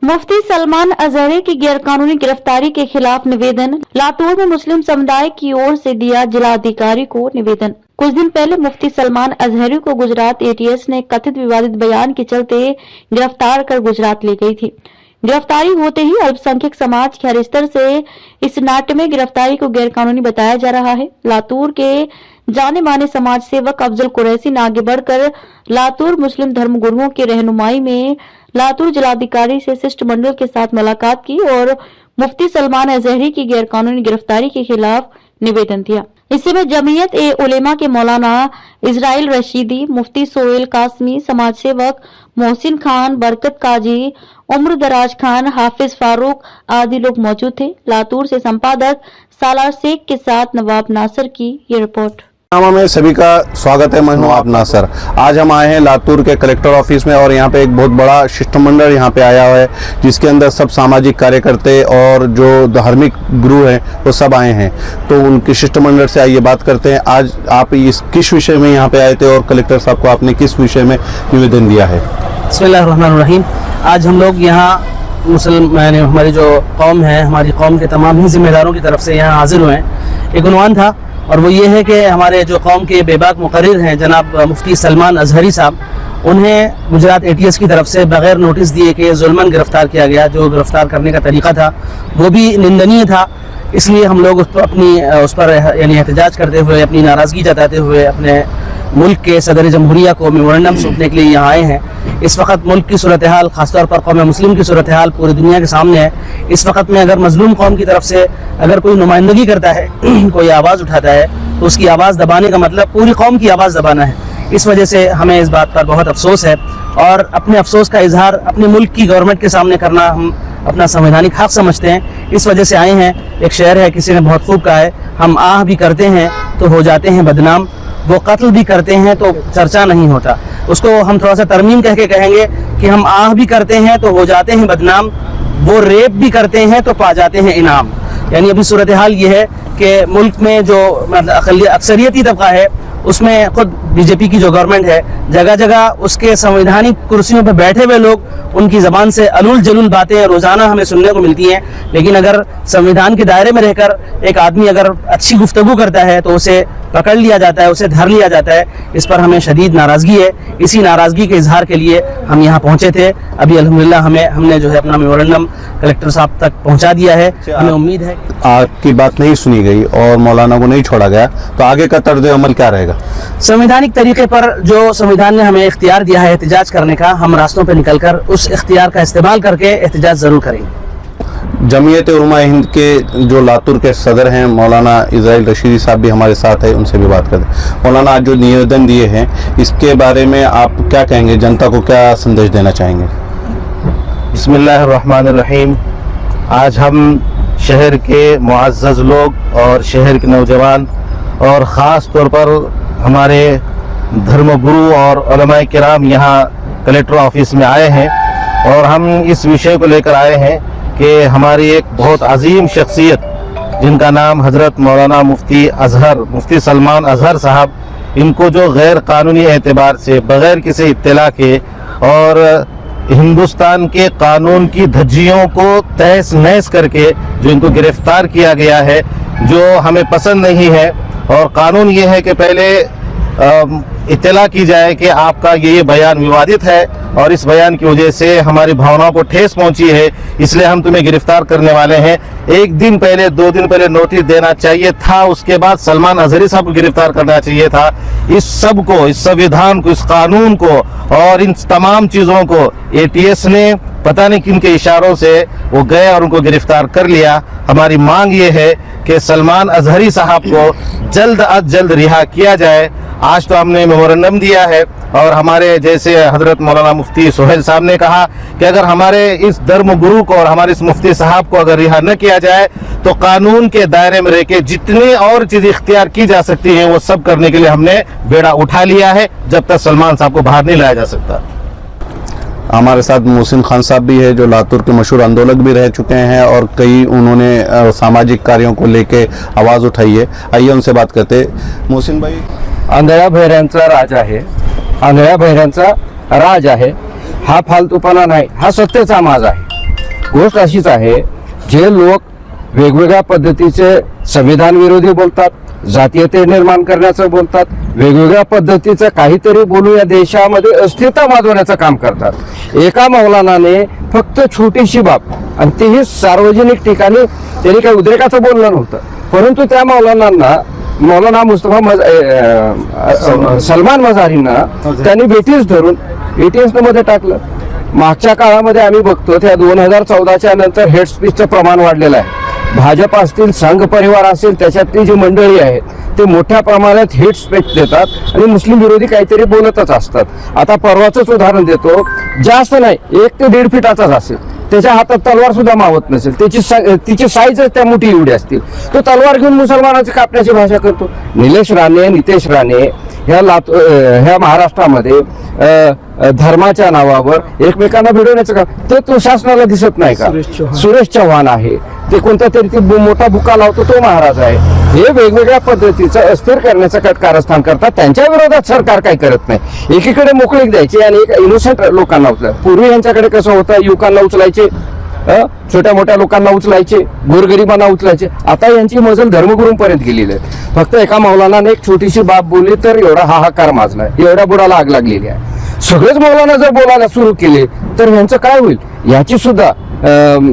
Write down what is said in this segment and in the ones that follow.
मुफ्ती सलमान अजहरी की गैरकानूनी गिरफ्तारी के खिलाफ निवेदन। लातूर में मुस्लिम समुदाय की ओर से दिया जिलाधिकारी को निवेदन। कुछ दिन पहले मुफ्ती सलमान अजहरी को गुजरात एटीएस ने कथित विवादित बयान के चलते गिरफ्तार कर गुजरात ले गई थी। गिरफ्तारी होते ही अल्पसंख्यक समाज के हर स्तर से इस नाट्य में गिरफ्तारी को गैरकानूनी बताया जा रहा है। लातूर के जाने माने समाज सेवक अफजल कुरैशी ने आगे बढ़कर लातूर मुस्लिम धर्म गुरुओं की रहनुमाई में लातूर जिलाधिकारी से शिष्टमंडल के साथ मुलाकात की और मुफ्ती सलमान अजहरी की गैरकानूनी गिरफ्तारी के खिलाफ निवेदन दिया। इसी में जमीयत ए उलेमा के मौलाना इजराइल रशीदी, मुफ्ती सोहेल कासमी, समाज सेवक मोहसिन खान, बरकत काजी, उम्र दराज खान, हाफिज फारूक आदि लोग मौजूद थे। लातूर से संपादक सालार शेख के साथ नवाब नासर की ये रिपोर्ट। में सभी का स्वागत है। मैं नवाब नासर। आज हम आए हैं लातूर के कलेक्टर ऑफिस में और यहाँ पे एक बहुत बड़ा शिष्टमंडल यहाँ पे आया हुआ है, जिसके अंदर सब सामाजिक कार्यकर्ता और जो धार्मिक गुरु हैं वो सब आए हैं। तो उनके शिष्टमंडल से आइए बात करते हैं। आज आप इस किस विषय में यहाँ पे आए थे और कलेक्टर साहब को आपने किस विषय में निवेदन दिया है? बिस्मिल्लाहिर्रहमानिर्रहीम। आज हम लोग यहाँ मुसलमान हमारी जो कौम है, हमारी कौम के तमाम ही जिम्मेदारों की तरफ से यहाँ हाजिर हुए हैं। एक उन्वान था और वो ये है कि हमारे जो कौम के बेबाक मुकर्रिर हैं जनाब मुफ्ती सलमान अजहरी साहब, उन्हें गुजरात एटीएस की तरफ से बगैर नोटिस दिए कि जुल्मन गिरफ्तार किया गया। जो गिरफ्तार करने का तरीका था वो भी निंदनीय था। इसलिए हम लोग उस पर यानी एहतजाज करते हुए, अपनी नाराज़गी जताते हुए अपने मुल्क के सदर जमहूरिया को मेमोरेंडम सौंपने के लिए यहाँ आए हैं। इस वक्त मुल्क की सूरत हाल, खासतौर पर कौम मुस्लिम की सूरत हाल पूरी दुनिया के सामने है। इस वक्त में अगर मजलूम कौम की तरफ से अगर कोई नुमाइंदगी करता है, कोई आवाज़ उठाता है, तो उसकी आवाज़ दबाने का मतलब पूरी कौम की आवाज़ दबाना है। इस वजह से हमें इस बात पर बहुत अफसोस है और अपने अफसोस का इजहार अपने मुल्क की गवर्नमेंट के सामने करना हम अपना संवैधानिक हक समझते हैं। इस वजह से आए हैं। एक शेर है, किसी ने बहुत खूब कहा है, हम आह भी करते हैं तो हो जाते हैं बदनाम, वो कत्ल भी करते हैं तो चर्चा नहीं होता। उसको हम थोड़ा सा तरमीम कह के कहेंगे कि हम आह भी करते हैं तो हो जाते हैं बदनाम, वो रेप भी करते हैं तो पा जाते हैं इनाम। यानी अभी सूरत हाल ये है कि मुल्क में जो अक्सरियती तबका है उसमें खुद बीजेपी की जो गवर्नमेंट है, जगह जगह उसके संवैधानिक कुर्सियों पर बैठे हुए लोग उनकी ज़बान से अलूल जलूल बातें रोज़ाना हमें सुनने को मिलती हैं। लेकिन अगर संविधान के दायरे में रहकर एक आदमी अगर अच्छी गुफ्तगू करता है तो उसे पकड़ लिया जाता है, उसे धर लिया जाता है। इस पर हमें शदीद नाराज़गी है। इसी नाराज़गी के इजहार के लिए हम यहाँ पहुँचे थे। अभी अल्हम्दुलिल्लाह हमने जो है अपना मेमोरेंडम कलेक्टर साहब तक पहुँचा दिया है। हमें उम्मीद है आपकी बात नहीं सुनी गई और मौलाना को नहीं छोड़ा गया, तो आगे का तर्ज अमल क्या रहेगा? संवैधानिक तरीके पर जो संविधान ने हमें इख्तियार दिया है एहतजाज करने का, हम रास्तों पर निकलकर उस इख्तियार का इस्तेमाल करके एहतजाज ज़रूर करेंगे। जमीयत उलमा हिंद के जो लातूर के सदर हैं मौलाना इजराइल रशीदी साहब भी हमारे साथ है, उनसे भी बात करते हैं। मौलाना, आज जो निवेदन दिए हैं इसके बारे में आप क्या कहेंगे? जनता को क्या संदेश देना चाहेंगे? बिस्मिल्लाहिर्रहमानिर्रहीम। आज हम शहर के मुअज़्ज़ज़ लोग और शहर के नौजवान और ख़ास तौर पर हमारे धर्मगुरु और उलमाए किराम यहाँ कलेक्टर ऑफिस में आए हैं और हम इस विषय को लेकर आए हैं कि हमारी एक बहुत अजीम शख्सियत जिनका नाम हज़रत मौलाना मुफ्ती सलमान अजहर साहब, इनको जो गैर कानूनी एतबार से बग़ैर किसी इत्तला के और हिंदुस्तान के कानून की धज्जियों को तहस नहस करके जो इनको गिरफ्तार किया गया है, जो हमें पसंद नहीं है। और कानून ये है कि पहले इत्तला की जाए कि आपका ये बयान विवादित है और इस बयान की वजह से हमारी भावनाओं को ठेस पहुंची है, इसलिए हम तुम्हें गिरफ्तार करने वाले हैं। एक दिन पहले, 2 दिन पहले नोटिस देना चाहिए था, उसके बाद सलमान अजहरी साहब को गिरफ्तार करना चाहिए था। इस सब को, इस संविधान को, इस कानून को और इन तमाम चीज़ों को एटीएस ने पता नहीं किन के इशारों से वो गए और उनको गिरफ्तार कर लिया। हमारी मांग ये है कि सलमान अजहरी साहब को जल्द अज जल्द रिहा किया जाए। आज तो हमने मेमोरेंडम दिया है और हमारे जैसे हजरत मौलाना मुफ्ती सोहेल साहब ने कहा कि अगर हमारे इस धर्म गुरु को और हमारे इस मुफ्ती साहब को अगर रिहा न किया जाए तो कानून के दायरे में रह के जितनी और चीज़ इख्तियार की जा सकती हैं वो सब करने के लिए हमने बेड़ा उठा लिया है, जब तक सलमान साहब को बाहर नहीं लाया जा सकता। हमारे साथ मोहसिन खान साहब भी है, जो लातूर के मशहूर आंदोलक भी रह चुके हैं और कई उन्होंने सामाजिक कार्यों को लेके आवाज़ उठाई है। आइए उनसे बात करते हैं। मोहसिन भाई, आंधळ्या बहिऱ्यांचा राज आहे, आंधळ्या बहिऱ्यांचा राज आहे, हा फालतूपणा नाही, हा सत्तेचा माज आहे। गोष्ट अशीच आहे, जे लोक वेगवेगळ्या पद्धतीचे संविधान विरोधी बोलतात, जातीयते निर्माण करण्याचं बोलतात, वेगवेगळ्या पद्धतीचं काहीतरी बोलून या देशामध्ये अस्थिरता माजवण्याचं काम करतात. एका मौलानाने फक्त छोटीशी बाब, आणि तीही सार्वजनिक ठिकाणी, त्यांनी काही उद्रेकाचं बोललं नव्हतं, परंतु त्या मौलाना मुस्तफा सलमान मजारींना त्यांनी ब्रिटिश धरून ATS मध्ये टाकलं. मागच्या काळामध्ये आम्ही बघतो त्या 2014च्या नंतर हेड स्पीचचं प्रमाण वाढलेलं आहे. भाजप असतील, संघ परिवार असेल, त्याच्यातली जी मंडळी आहेत ते मोठ्या प्रमाणात हेट स्पीच देतात आणि मुस्लिम विरोधी काहीतरी बोलतच असतात. आता परवाचंच उदाहरण देतो, जास्त नाही 1 ते 1.5 फीटाचाच असेल, त्याच्या हातात तलवार सुद्धा मावत नसेल, तिची साईजच त्या मोठी एवढी असतील, तो तलवार घेऊन मुसलमानाची कापण्याची भाषा करतो. निलेश राणे, नितेश राणे ह्या महाराष्ट्रामध्ये धर्माच्या नावावर एकमेकांना भिडवण्याचं काम तो शासनाला दिसत नाही का? सुरेश चव्हाण आहे, ते कोणता तरी मोठा बुका लावतो तो महाराज आहे. हे वेगवेगळ्या पद्धतीचं अस्थिर करण्याचं कारस्थान करतात. त्यांच्या विरोधात सरकार काही करत नाही. एकीकडे मोकळीक द्यायची आणि एक इनोसेंट लोकांना उचलायचं. पूर्वी यांच्याकडे कसं होतं, युवकांना उचलायचे, छोट्या मोठ्या लोकांना उचलायचे, गोरगरिबांना उचलायचे. आता यांची मजल धर्मगुरूंपर्यंत गेलेली आहे. फक्त एका मौलानाने एक छोटीशी बाब बोलली तर एवढा हाहाकार माजलाय, एवढ्या बुडाला आग लागलेली आहे. सगळेच मौलाना जर बोलायला सुरू केले तर यांचं काय होईल, याची सुद्धा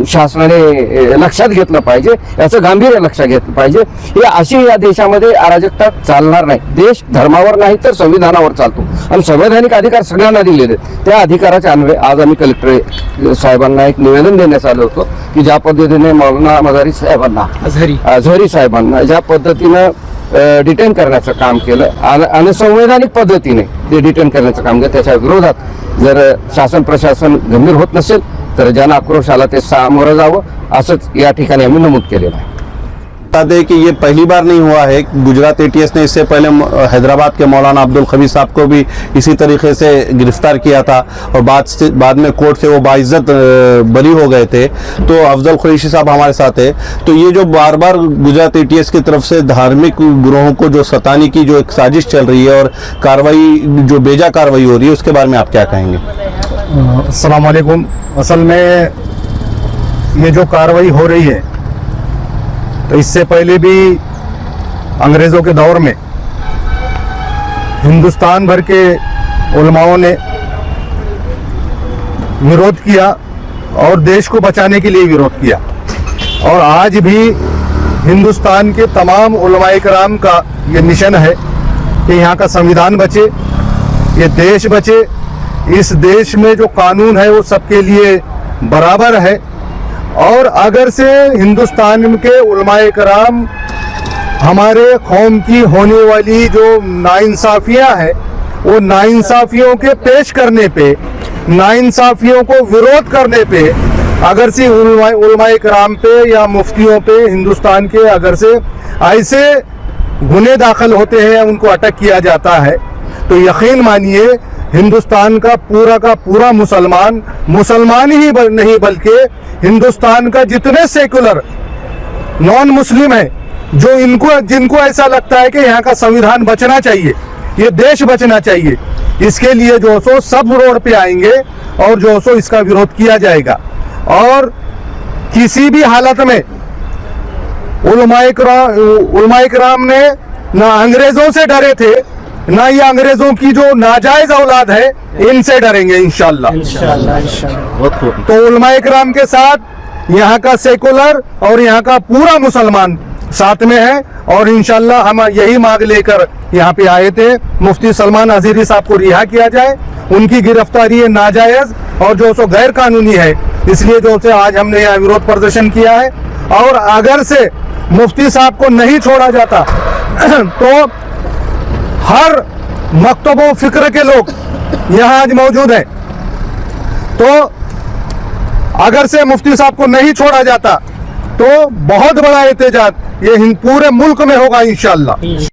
शासनाने लक्षात घेतलं पाहिजे, याचं गांभीर्य लक्षात घेतलं पाहिजे. हे अशी या देशामध्ये अराजकता चालणार नाही. देश धर्मावर नाही तर संविधानावर चालतो आणि संवैधानिक अधिकार सगळ्यांना दिलेले आहेत. त्या अधिकाराच्या अन्वये आज आम्ही कलेक्टर साहेबांना एक निवेदन देण्यास आलो होतो की ज्या पद्धतीने मौलाना मजारी साहेबांना, अझहरी साहेबांना ज्या पद्धतीनं डिटेन करण्याचं काम केलं आणि संवैधानिक पद्धतीने ते डिटेन करण्याचं काम केलं, त्याच्या विरोधात जर शासन प्रशासन गंभीर होत नसेल तर जन आक्रोशाला ते सामोरं जावं, असंच या ठिकाणी आम्ही नमूद केलेलं आहे. बता दें कि ये पहली बार नहीं हुआ है. गुजरात ATS ने इससे पहले हैदराबाद के मौलाना अब्दुल खबीर साहब को भी इसी तरीके से गिरफ्तार किया था और बाद में कोर्ट से वो बाइज्जत बरी हो गए थे. तो अफजल कुरैशी साहब हमारे साथ है. तो ये जो बार बार गुजरात ATS की तरफ से धार्मिक गिरोहों को जो सताने की जो एक साजिश चल रही है और कार्रवाई जो बेजा कार्रवाई हो रही है, उसके बारे में आप क्या कहेंगे? अस्सलाम वालेकुम. असल में ये जो कार्रवाई हो रही है, तो इससे पहले भी अंग्रेज़ों के दौर में हिंदुस्तान भर के उलमाओं ने विरोध किया और देश को बचाने के लिए विरोध किया. और आज भी हिंदुस्तान के तमाम उलमाए कराम का ये मिशन है कि यहाँ का संविधान बचे, ये देश बचे. इस देश में जो कानून है वो सबके लिए बराबर है. और अगर से हिंदुस्तान के उलमाए कराम हमारे कौम की होने वाली जो नाइंसाफियां हैं, वो नाइंसाफियों के पेश करने पे, नाइंसाफियों को विरोध करने पे, अगर से उलमाए कराम पे या मुफ्तियों पे हिंदुस्तान के अगर से ऐसे गुने दाखिल होते हैं, उनको अटक किया जाता है, तो यकीन मानिए हिंदुस्तान का पूरा मुसलमान ही नहीं बल्कि हिंदुस्तान का जितने सेकुलर नॉन मुस्लिम है, जो जिनको ऐसा लगता है कि यहाँ का संविधान बचना चाहिए, ये देश बचना चाहिए, इसके लिए जो सो सब रोड पे आएंगे और जो सो इसका विरोध किया जाएगा. और किसी भी हालत में उलमाए किराम ने ना अंग्रेजों से डरे थे, ना ये अंग्रेजों की जो नाजायज औलाद है इनसे डरेंगे इंशाल्लाह. तो उलमाए किराम के साथ यहाँ का सेकुलर और यहाँ का पूरा मुसलमान साथ में है. और इंशाल्लाह हम यही मांग लेकर यहाँ पे आए थे, मुफ्ती सलमान अज़हरी साहब को रिहा किया जाए. उनकी गिरफ्तारी है नाजायज और जो सो गैर कानूनी है, इसलिए जो से आज हमने यहाँ विरोध प्रदर्शन किया है. और अगर से मुफ्ती साहब को नहीं छोड़ा जाता तो हर मकतबो फिक्र के लोग यहाँ आज मौजूद हैं, तो अगर से मुफ्ती साहब को नहीं छोड़ा जाता तो बहुत बड़ा एहतजाज ये पूरे मुल्क में होगा इंशाअल्लाह.